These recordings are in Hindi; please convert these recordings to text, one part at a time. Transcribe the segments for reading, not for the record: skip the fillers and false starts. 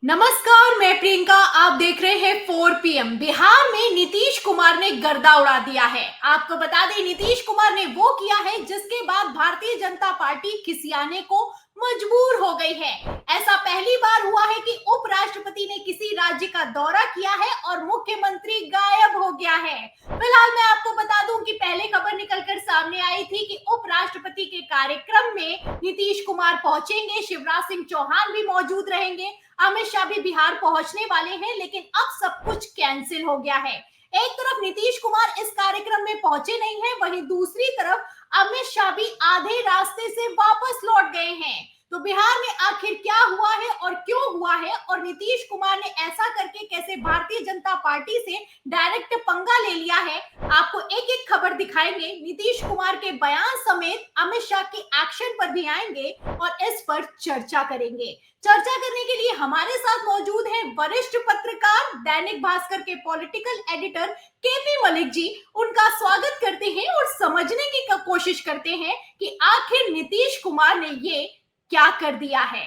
नमस्कार, मैं प्रियंका। आप देख रहे हैं 4 PM। बिहार में नीतीश कुमार ने गर्दा उड़ा दिया है। आपको बता दें, नीतीश कुमार ने वो किया है जिसके बाद भारतीय जनता पार्टी खिसियाने को मजबूर हो गई है। ऐसा पहली बार हुआ है कि उपराष्ट्रपति ने किसी राज्य का दौरा किया है और मुख्यमंत्री गायब हो गया है। फिलहाल मैं आपको बता दूं कि पहले खबर निकलकर सामने आई थी कि उपराष्ट्रपति के कार्यक्रम में नीतीश कुमार पहुंचेंगे, शिवराज सिंह चौहान भी मौजूद रहेंगे, अमित शाह भी बिहार पहुंचने वाले हैं, लेकिन अब सब कुछ कैंसिल हो गया है। एक तरफ नीतीश कुमार इस कार्यक्रम में पहुंचे नहीं हैं, वहीं दूसरी तरफ अमित शाह भी आधे रास्ते से वापस लौट गए हैं। तो बिहार में आखिर क्या हुआ है और क्यों हुआ है, और नीतीश कुमार ने ऐसा करके कैसे भारतीय जनता पार्टी से डायरेक्ट पंगा ले लिया है, आपको एक एक खबर दिखाएंगे। नीतीश कुमार के बयान समेत अमित शाह के एक्शन पर भी आएंगे और इस पर चर्चा करेंगे। चर्चा करने के लिए हमारे साथ मौजूद हैं वरिष्ठ पत्रकार, दैनिक भास्कर के political editor KP Malik ji. उनका स्वागत करते हैं और समझने की कोशिश करते हैं कि आखिर नीतीश कुमार ने ये क्या कर दिया है।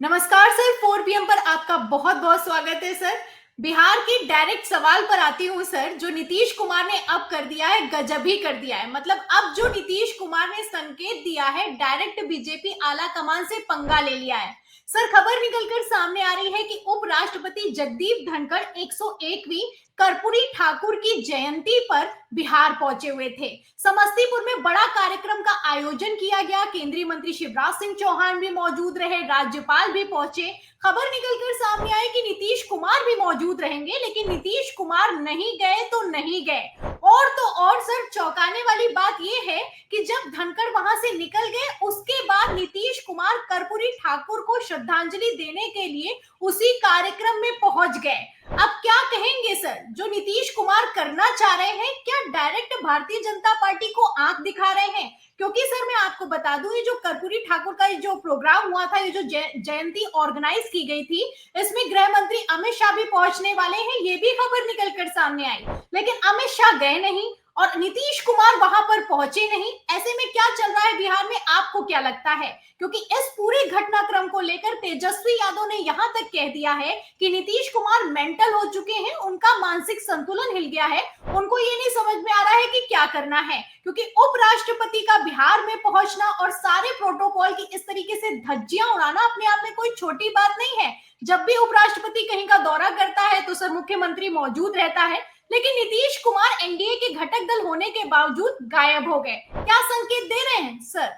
नमस्कार सर, 4 PM पर आपका बहुत बहुत स्वागत है सर। बिहार की डायरेक्ट सवाल पर आती हूँ सर। जो नीतीश कुमार ने अब कर दिया है, गजब ही कर दिया है। मतलब अब जो नीतीश कुमार ने संकेत दिया है, डायरेक्ट बीजेपी आला कमान से पंगा ले लिया है। सर, खबर निकलकर सामने आ रही है कि उपराष्ट्रपति जगदीप धनखड़ 101वीं कर्पूरी ठाकुर की जयंती पर बिहार पहुंचे हुए थे। समस्तीपुर में बड़ा कार्यक्रम का आयोजन किया गया। केंद्रीय मंत्री शिवराज सिंह चौहान भी मौजूद रहे, राज्यपाल भी पहुंचे। खबर निकलकर सामने आई कि नीतीश कुमार भी मौजूद रहेंगे, लेकिन नीतीश कुमार नहीं गए तो नहीं गए। और तो और सर, चौंकाने वाली बात यह है कि जब धनखड़ वहां से निकल गए, उसके बाद नीतीश कुमार कर्पूरी ठाकुर को श्रद्धांजलि देने के लिए उसी कार्यक्रम में पहुंच गए। अब क्या कहेंगे सर, जो नीतीश कुमार करना चाह रहे हैं, क्या डायरेक्ट भारतीय जनता पार्टी को आंख दिखा रहे हैं? क्योंकि सर मैं आपको बता दूं, ये जो कर्पूरी ठाकुर का जो प्रोग्राम हुआ था, ये जो जयंती ऑर्गेनाइज की गई थी, इसमें गृह मंत्री अमित शाह भी पहुंचने वाले हैं, ये भी खबर निकलकर सामने आई। लेकिन अमित शाह गए नहीं और नीतीश कुमार वहां पर पहुंचे नहीं। ऐसे में क्या चल रहा है बिहार में, आपको क्या लगता है? क्योंकि इस पूरे घटनाक्रम को लेकर तेजस्वी यादव ने यहां तक कह दिया है कि नीतीश कुमार मेंटल हो चुके हैं, उनका मानसिक संतुलन हिल गया है, उनको ये नहीं समझ में आ रहा है कि क्या करना है। क्योंकि उपराष्ट्रपति का बिहार में पहुंचना और सारे प्रोटोकॉल की इस तरीके से धज्जियां उड़ाना अपने आप में कोई छोटी बात नहीं है। जब भी उपराष्ट्रपति कहीं का दौरा करता है तो सर मुख्यमंत्री मौजूद रहता है, लेकिन नीतीश कुमार एनडीए के घटक दल होने के बावजूद गायब हो गए। क्या संकेत दे रहे हैं सर?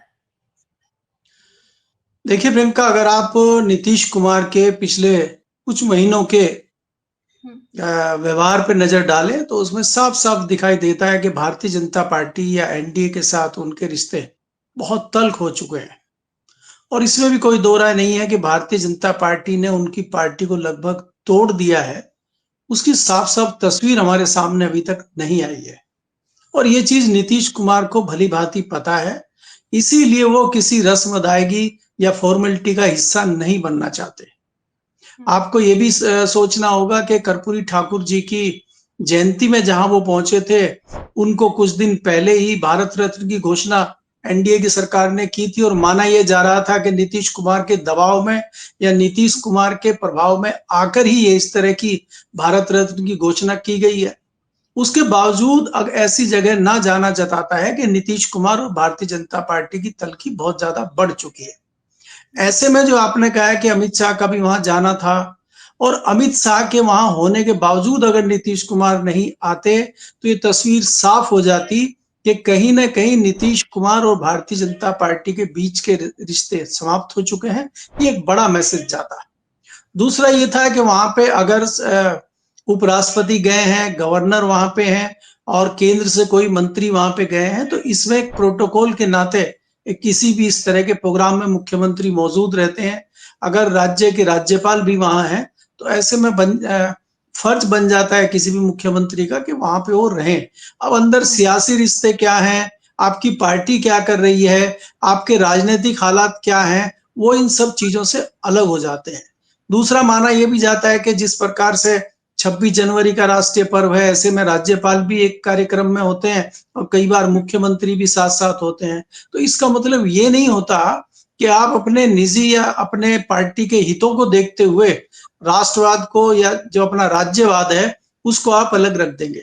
देखिए प्रियंका, अगर आप नीतीश कुमार के पिछले कुछ महीनों के व्यवहार पर नजर डालें तो उसमें साफ साफ दिखाई देता है कि भारतीय जनता पार्टी या एनडीए के साथ उनके रिश्ते बहुत तल्ख हो चुके हैं। और इसमें भी कोई दो राय नहीं है कि भारतीय जनता पार्टी ने उनकी पार्टी को लगभग तोड़ दिया है। उसकी साफ साफ तस्वीर हमारे सामने अभी तक नहीं आई है, और ये चीज नीतीश कुमार को भली भांति पता है। इसीलिए वो किसी रस्म अदायगी या फॉर्मेलिटी का हिस्सा नहीं बनना चाहते। आपको ये भी सोचना होगा कि कर्पूरी ठाकुर जी की जयंती में जहां वो पहुंचे थे, उनको कुछ दिन पहले ही भारत रत्न की घोषणा एनडीए की सरकार ने की थी, और माना यह जा रहा था कि नीतीश कुमार के दबाव में या नीतीश कुमार के प्रभाव में आकर ही ये इस तरह की भारत रत्न की घोषणा की गई है। उसके बावजूद अब ऐसी जगह ना जाना जताता है कि नीतीश कुमार और भारतीय जनता पार्टी की तलखी बहुत ज्यादा बढ़ चुकी है। ऐसे में जो आपने कहा है कि अमित शाह का भी वहां जाना था, और अमित शाह के वहां होने के बावजूद अगर नीतीश कुमार नहीं आते तो ये तस्वीर साफ हो जाती कि कहीं ना कहीं नीतीश कुमार और भारतीय जनता पार्टी के बीच के रिश्ते समाप्त हो चुके हैं। ये एक बड़ा मैसेज जाता है। दूसरा ये था कि वहां पे अगर उपराष्ट्रपति गए हैं, गवर्नर वहां पे हैं और केंद्र से कोई मंत्री वहां पे गए हैं, तो इसमें एक प्रोटोकॉल के नाते किसी भी इस तरह के प्रोग्राम में मुख्यमंत्री मौजूद रहते हैं। अगर राज्य के राज्यपाल भी वहां हैं तो ऐसे में फर्ज बन जाता है किसी भी मुख्यमंत्री का कि वहां पे वो रहें। अब अंदर सियासी रिश्ते क्या हैं, आपकी पार्टी क्या कर रही है, आपके राजनीतिक हालात क्या हैं, वो इन सब चीजों से अलग हो जाते हैं। दूसरा माना यह भी जाता है कि जिस प्रकार से 26 जनवरी का राष्ट्रीय पर्व है, ऐसे में राज्यपाल भी एक कार्यक्रम में होते हैं और कई बार मुख्यमंत्री भी साथ साथ होते हैं। तो इसका मतलब ये नहीं होता कि आप अपने निजी या अपने पार्टी के हितों को देखते हुए राष्ट्रवाद को या जो अपना राज्यवाद है उसको आप अलग रख देंगे।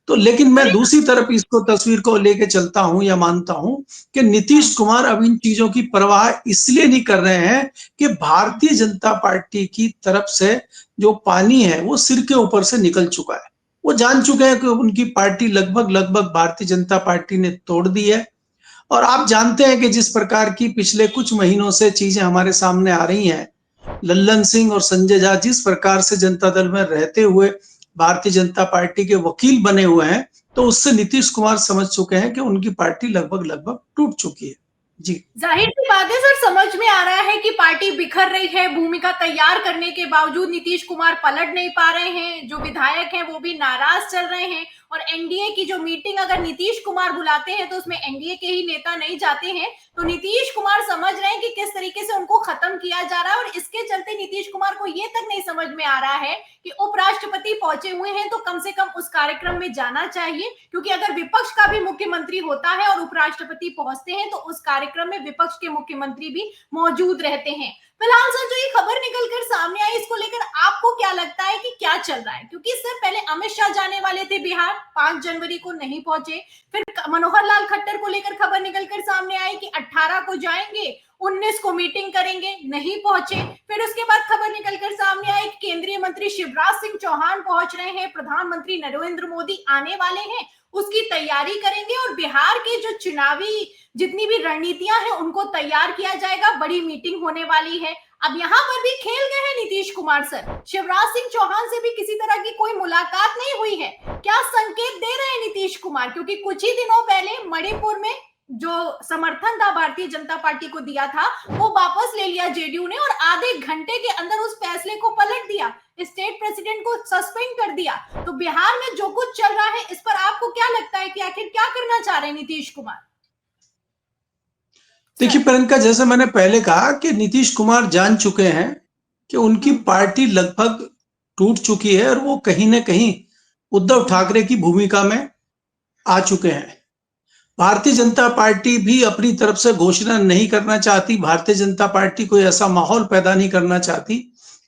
तो लेकिन मैं दूसरी तरफ इसको तस्वीर को लेके चलता हूं या मानता हूं कि नीतीश कुमार अब इन चीजों की परवाह इसलिए नहीं कर रहे हैं कि भारतीय जनता पार्टी की तरफ से जो पानी है वो सिर के ऊपर से निकल चुका है। वो जान चुके हैं कि उनकी पार्टी लगभग लगभग भारतीय जनता पार्टी ने तोड़ दी है। और आप जानते हैं कि जिस प्रकार की पिछले कुछ महीनों से चीजें हमारे सामने आ रही हैं, लल्लन सिंह और संजय झा जिस प्रकार से जनता दल में रहते हुए भारतीय जनता पार्टी के वकील बने हुए हैं, तो उससे नीतीश कुमार समझ चुके हैं कि उनकी पार्टी लगभग लगभग टूट चुकी है। जी। जाहिर सी बात है सर, समझ में आ रहा है कि पार्टी बिखर रही है। भूमिका तैयार करने के बावजूद नीतीश कुमार पलट नहीं पा रहे हैं। जो विधायक हैं वो भी नाराज चल रहे हैं। और एनडीए की जो मीटिंग अगर नीतीश कुमार बुलाते हैं तो उसमें एनडीए के ही नेता नहीं जाते हैं। तो नीतीश कुमार समझ रहे हैं कि किस तरीके से उनको खत्म किया जा रहा है। और इसके चलते नीतीश कुमार को ये तक नहीं समझ में आ रहा है कि उपराष्ट्रपति पहुंचे हुए हैं तो कम से कम उस कार्यक्रम में जाना चाहिए, क्योंकि अगर विपक्ष का भी मुख्यमंत्री होता है और उपराष्ट्रपति पहुंचते हैं तो उस कार्यक्रम में विपक्ष के मुख्यमंत्री भी मौजूद रहते हैं। फिलहाल सर, जो ये खबर निकलकर सामने आई, इसको लेकर आपको क्या लगता है कि क्या चल रहा है? क्योंकि सर पहले अमित शाह जाने वाले थे बिहार, 5 जनवरी को नहीं पहुंचे। फिर मनोहर लाल खट्टर को लेकर खबर निकलकर सामने आई कि 18 को जाएंगे, 19 को मीटिंग करेंगे, नहीं पहुंचे। फिर उसके बाद खबर निकलकर सामने आई कि केंद्रीय मंत्री शिवराज सिंह चौहान पहुंच रहे हैं, प्रधानमंत्री नरेंद्र मोदी आने वाले हैं, उसकी तैयारी करेंगे और बिहार के जो चुनावी जितनी भी रणनीतियां हैं उनको तैयार किया जाएगा, बड़ी मीटिंग होने वाली है। अब यहाँ पर भी खेल गए हैं नीतीश कुमार सर। शिवराज सिंह चौहान से भी किसी तरह की कोई मुलाकात नहीं हुई है। क्या संकेत दे रहे हैं नीतीश कुमार? क्योंकि कुछ ही दिनों पहले मणिपुर में जो समर्थन था भारतीय जनता पार्टी को दिया था वो वापस ले लिया जेडीयू ने, और आधे घंटे के अंदर उस फैसले को पलट दिया, स्टेट प्रेसिडेंट को सस्पेंड कर दिया। तो बिहार में जो कुछ चल रहा है इस पर आपको क्या लगता है कि आखिर क्या करना चाह रहे हैं नीतीश कुमार? देखिए प्रियंका, जैसे मैंने पहले कहा कि नीतीश कुमार जान चुके हैं कि उनकी पार्टी लगभग टूट चुकी है और वो कहीं ना कहीं उद्धव ठाकरे की भूमिका में आ चुके हैं। भारतीय जनता पार्टी भी अपनी तरफ से घोषणा नहीं करना चाहती। भारतीय जनता पार्टी कोई ऐसा माहौल पैदा नहीं करना चाहती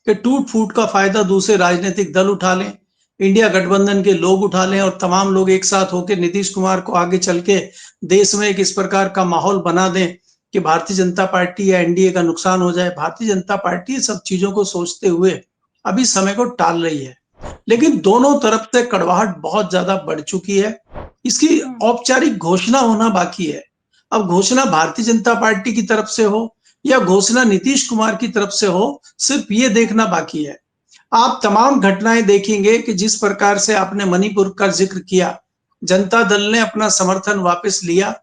कि टूट फूट का फायदा दूसरे राजनीतिक दल उठा लें, इंडिया गठबंधन के लोग उठा लें और तमाम लोग एक साथ होकर नीतीश कुमार को आगे चल के देश में एक इस प्रकार का माहौल बना दें कि भारतीय जनता पार्टी या एनडीए का नुकसान हो जाए। भारतीय जनता पार्टी सब चीजों को सोचते हुए अभी समय को टाल रही है, लेकिन दोनों तरफ से कड़वाहट बहुत ज्यादा बढ़ चुकी है। इसकी औपचारिक घोषणा होना बाकी है। अब घोषणा भारतीय जनता पार्टी की तरफ से हो या घोषणा नीतीश कुमार की तरफ से हो, सिर्फ ये देखना बाकी है। आप तमाम घटनाएं देखेंगे कि जिस प्रकार से आपने मणिपुर का जिक्र किया, जनता दल ने अपना समर्थन वापस लिया,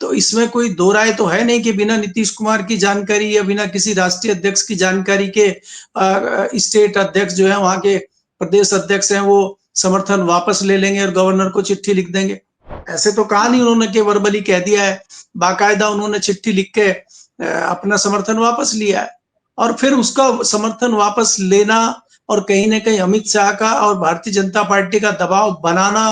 तो इसमें कोई दो राय तो है नहीं कि बिना नीतीश कुमार की जानकारी या बिना किसी राष्ट्रीय अध्यक्ष की जानकारी के स्टेट अध्यक्ष जो है, वहां के प्रदेश अध्यक्ष हैं, वो समर्थन वापस ले लेंगे और गवर्नर को चिट्ठी लिख देंगे। ऐसे तो कहा नहीं उन्होंने कि वर्बली कह दिया है, बाकायदा उन्होंने चिट्ठी लिख के अपना समर्थन वापस लिया है। और फिर उसका समर्थन वापस लेना और कहीं ना कहीं अमित शाह का और भारतीय जनता पार्टी का दबाव बनाना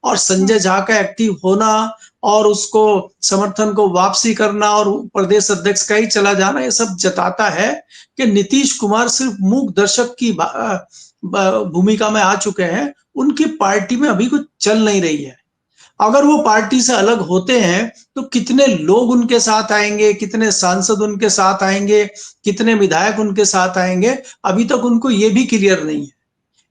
और संजय झा का एक्टिव होना और उसको समर्थन को वापसी करना और प्रदेश अध्यक्ष का ही चला जाना, ये सब जताता है कि नीतीश कुमार सिर्फ मूक दर्शक की भूमिका में आ चुके हैं। उनकी पार्टी में अभी कुछ चल नहीं रही है। अगर वो पार्टी से अलग होते हैं तो कितने लोग उनके साथ आएंगे, कितने सांसद उनके साथ आएंगे, कितने विधायक उनके साथ आएंगे, अभी तक उनको ये भी क्लियर नहीं है।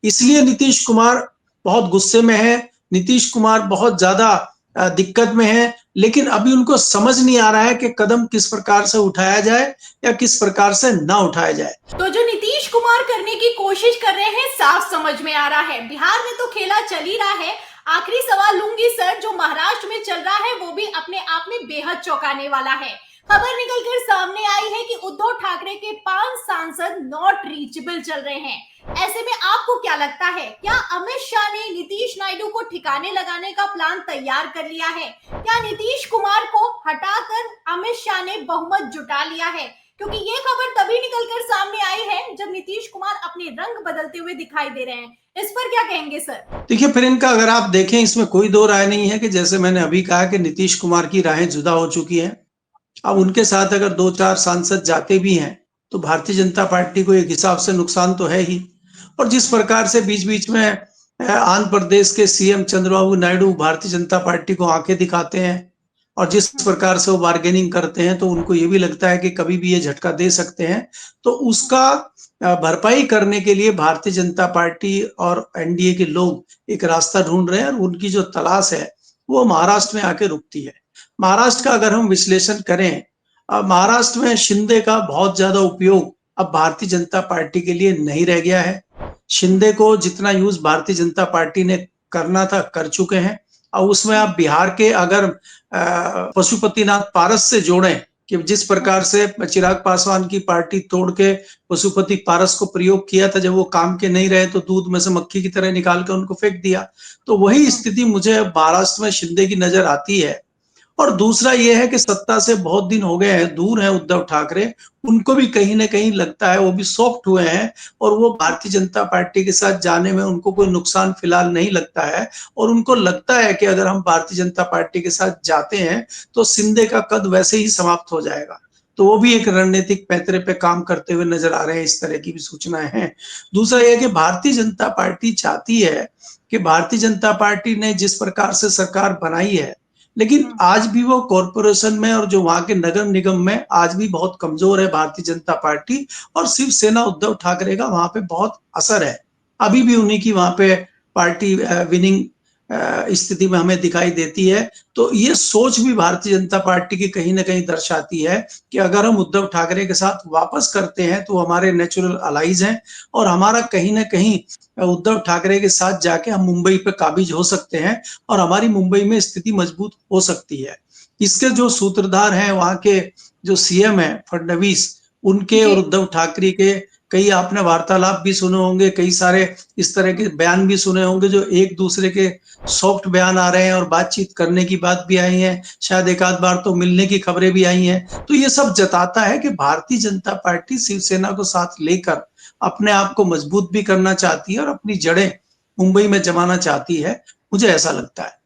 इसलिए नीतीश कुमार बहुत गुस्से में है, नीतीश कुमार बहुत ज्यादा दिक्कत में है, लेकिन अभी उनको समझ नहीं आ रहा है कि कदम किस प्रकार से उठाया जाए या किस प्रकार से ना उठाया जाए। तो जो नीतीश कुमार करने की कोशिश कर रहे हैं साफ समझ में आ रहा है। बिहार में तो खेला चल ही रहा है। आखिरी सवाल लूंगी सर, जो महाराष्ट्र में चल रहा है वो भी अपने आप में बेहद चौंकाने वाला है। खबर निकलकर सामने आई है कि उद्धव ठाकरे के 5 सांसद नॉट रीचेबल चल रहे हैं। ऐसे में आपको क्या लगता है, क्या अमित शाह ने नीतीश नायडू को ठिकाने लगाने का प्लान तैयार कर लिया है? क्या नीतीश कुमार को हटाकर अमित शाह ने बहुमत जुटा लिया है? क्योंकि ये खबर तभी निकलकर सामने आई है जब नीतीश कुमार अपने रंग बदलते हुए दिखाई दे रहे हैं। इस पर क्या कहेंगे सर? देखिए प्रियंका, अगर आप देखें इसमें कोई दो राय नहीं है कि जैसे मैंने अभी कहा कि नीतीश कुमार की राहें जुदा हो चुकी हैं। अब उनके साथ अगर 2-4 सांसद जाते भी हैं, तो भारतीय जनता पार्टी को एक हिसाब से नुकसान तो है ही। और जिस प्रकार से बीच-बीच में आंध्र प्रदेश के सीएम चंद्रबाबू नायडू भारतीय जनता पार्टी को आंखें दिखाते हैं और जिस प्रकार से वो बार्गेनिंग करते हैं, तो उनको ये भी लगता है कि कभी भी ये झटका दे सकते हैं। तो उसका भरपाई करने के लिए भारतीय जनता पार्टी और एनडीए के लोग एक रास्ता ढूंढ रहे हैं और उनकी जो तलाश है, वो महाराष्ट्र में आके रुकती है। महाराष्ट्र का अगर हम विश्लेषण करें, महाराष्ट्र में शिंदे का बहुत ज्यादा उपयोग अब भारतीय जनता पार्टी के लिए नहीं रह गया है। शिंदे को जितना यूज भारतीय जनता पार्टी ने करना था कर चुके हैं। और उसमें आप बिहार के अगर पशुपतिनाथ पारस से जोड़ें कि जिस प्रकार से चिराग पासवान की पार्टी तोड़ के पशुपति पारस को प्रयोग किया था, जब वो काम के नहीं रहे तो दूध में से मक्खी की तरह निकाल कर उनको फेंक दिया। तो वही स्थिति मुझे महाराष्ट्र में शिंदे की नजर आती है। और दूसरा ये है कि सत्ता से बहुत दिन हो गए हैं, दूर हैं उद्धव ठाकरे, उनको भी कहीं ना कहीं लगता है, वो भी सॉफ्ट हुए हैं और वो भारतीय जनता पार्टी के साथ जाने में उनको कोई नुकसान फिलहाल नहीं लगता है। और उनको लगता है कि अगर हम भारतीय जनता पार्टी के साथ जाते हैं तो शिंदे का कद वैसे ही समाप्त हो जाएगा। तो वो भी एक रणनीतिक पैंतरे पे काम करते हुए नजर आ रहे हैं, इस तरह की भी सूचनाएं हैं। दूसरा यह कि भारतीय जनता पार्टी चाहती है कि भारतीय जनता पार्टी ने जिस प्रकार से सरकार बनाई है, लेकिन आज भी वो कॉरपोरेशन में और जो वहां के नगर निगम में आज भी बहुत कमजोर है भारतीय जनता पार्टी। और शिवसेना उद्धव ठाकरे का वहां पे बहुत असर है, अभी भी उन्हीं की वहां पे पार्टी विनिंग स्थिति में हमें दिखाई देती है। तो ये सोच भी भारतीय जनता पार्टी की कहीं ना कहीं दर्शाती है कि अगर हम उद्धव ठाकरे के साथ वापस करते हैं तो हमारे नेचुरल अलाइज हैं और हमारा कहीं ना कहीं उद्धव ठाकरे के साथ जाके हम मुंबई पे काबिज हो सकते हैं और हमारी मुंबई में स्थिति मजबूत हो सकती है। इसके जो सूत्रधार हैं वहां के जो सीएम है फडणवीस, उनके जी। और उद्धव ठाकरे के कई आपने वार्तालाप भी सुने होंगे, कई सारे इस तरह के बयान भी सुने होंगे जो एक दूसरे के सॉफ्ट बयान आ रहे हैं और बातचीत करने की बात भी आई है, शायद एक आध बार तो मिलने की खबरें भी आई हैं। तो ये सब जताता है कि भारतीय जनता पार्टी शिवसेना को साथ लेकर अपने आप को मजबूत भी करना चाहती है और अपनी जड़ें मुंबई में जमाना चाहती है, मुझे ऐसा लगता है।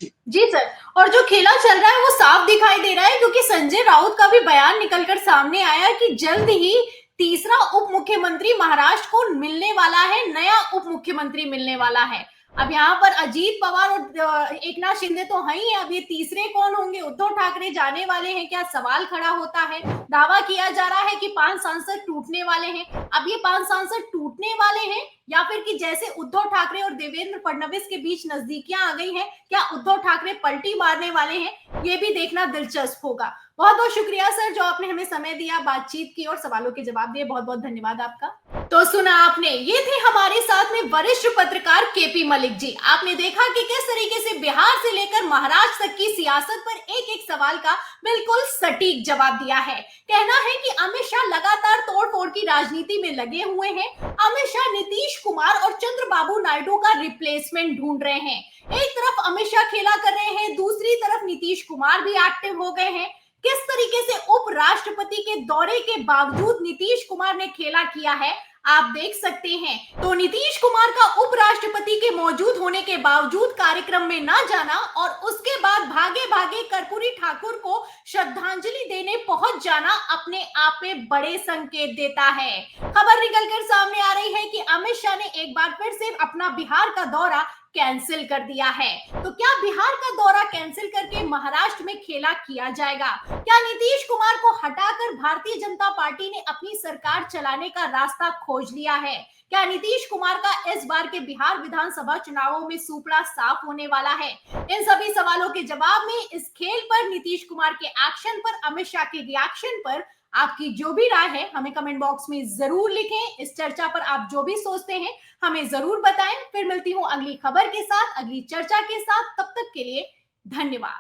जी सर, और जो खेला चल रहा है वो साफ दिखाई दे रहा है क्योंकि संजय राउत का भी बयान निकलकर सामने आया कि जल्द ही तीसरा उप मुख्यमंत्री महाराष्ट्र को मिलने वाला है, नया उप मुख्यमंत्री मिलने वाला है। अब यहाँ पर अजीत पवार और एकनाथ शिंदे तो है ही, अब ये तीसरे कौन होंगे? उद्धव ठाकरे जाने वाले हैं क्या? सवाल खड़ा होता है। दावा किया जा रहा है कि 5 सांसद टूटने वाले हैं। अब ये 5 सांसद टूटने वाले हैं या फिर कि जैसे उद्धव ठाकरे और देवेंद्र फडणवीस के बीच नजदीकियां आ गई हैं, क्या उद्धव ठाकरे पलटी मारने वाले हैं? ये भी देखना दिलचस्प होगा। बहुत बहुत शुक्रिया सर, जो आपने हमें समय दिया, बातचीत की और सवालों के जवाब दिए। बहुत बहुत धन्यवाद आपका। तो सुना आपने, ये थे हमारे साथ में वरिष्ठ पत्रकार केपी मलिक जी। आपने देखा कि किस तरीके से बिहार से लेकर महाराष्ट्र तक की सियासत पर एक एक सवाल का बिल्कुल सटीक जवाब दिया है। कहना है कि अमित शाह लगातार तोड़-फोड़ की राजनीति में लगे हुए हैं। अमित शाह नीतीश कुमार और चंद्रबाबू नायडू का रिप्लेसमेंट ढूंढ रहे हैं। एक तरफ अमित शाह खेला कर रहे हैं, दूसरी तरफ नीतीश कुमार भी एक्टिव हो गए हैं। किस तरीके से उपराष्ट्रपति के दौरे के बावजूद नीतीश कुमार ने खेला किया है, आप देख सकते हैं। तो नीतीश कुमार का उपराष्ट्रपति के मौजूद होने के बावजूद कार्यक्रम में ना जाना और उसके बाद भागे भागे कर्पूरी ठाकुर को श्रद्धांजलि देने पहुंच जाना अपने आप में बड़े संकेत देता है। खबर निकलकर सामने आ रही है कि अमित शाह ने एक बार फिर से अपना बिहार का दौरा कैंसिल कर दिया है। तो क्या बिहार का दौरा कैंसिल करके महाराष्ट्र में खेला किया जाएगा? क्या नीतीश कुमार को हटाकर भारतीय जनता पार्टी ने अपनी सरकार चलाने का रास्ता खोज लिया है? क्या नीतीश कुमार का इस बार के बिहार विधानसभा चुनावों में सुपड़ा साफ होने वाला है? इन सभी सवालों के जवाब में, इस खेल पर, नीतीश कुमार के एक्शन पर, अमित शाह के रिएक्शन पर आपकी जो भी राय है हमें कमेंट बॉक्स में जरूर लिखें। इस चर्चा पर आप जो भी सोचते हैं हमें जरूर बताएं। फिर मिलती हूं अगली खबर के साथ, अगली चर्चा के साथ। तब तक के लिए धन्यवाद।